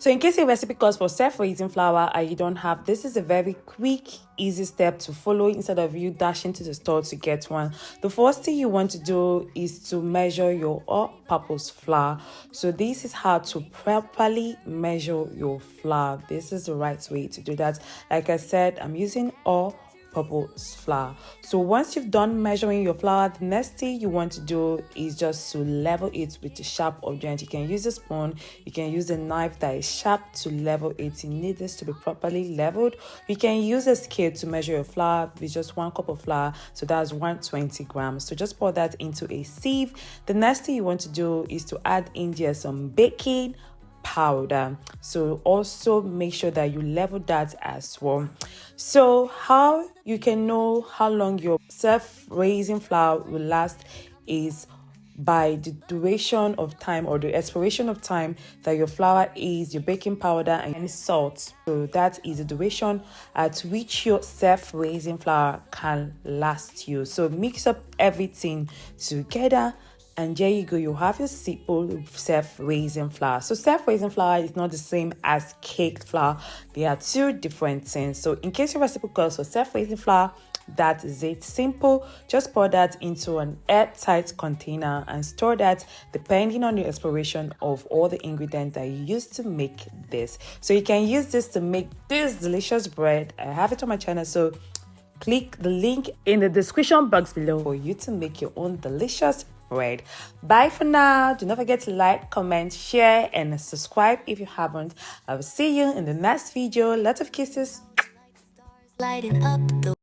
So in case your recipe calls for self-raising flour and you don't have, this is a very quick, easy step to follow instead of you dashing to the store to get one. The first thing you want to do is to measure your all-purpose flour. So this is how to properly measure your flour. This is the right way to do that. Like I said, I'm using all-purpose flour. So once you've done measuring your flour, the next thing you want to do is just to level it with a sharp object. You can use a spoon, you can use a knife that is sharp to level it. You need this to be properly leveled. You can use a scale to measure your flour with just 1 cup of flour, so that's 120 grams. So just pour that into a sieve. The next thing you want to do is to add in there some baking powder. So also make sure that you level that as well. So how you can know how long your self-raising flour will last is by the duration of time or the expiration of time that your flour is, your baking powder and salt. So that is the duration at which your self-raising flour can last you. So mix up everything together, and there you go, you have your simple self-raising flour. So self-raising flour is not the same as cake flour. They are two different things. So in case your recipe calls for self-raising flour, that is it. Simple. Just pour that into an airtight container and store that depending on the expiration of all the ingredients that you use to make this. So you can use this to make this delicious bread. I have it on my channel, so click the link in the description box below for you to make your own delicious bread. Bye for now. Do not forget to like, comment, share, and subscribe if you haven't. I will see you in the next video. Lots of kisses. Lighting up the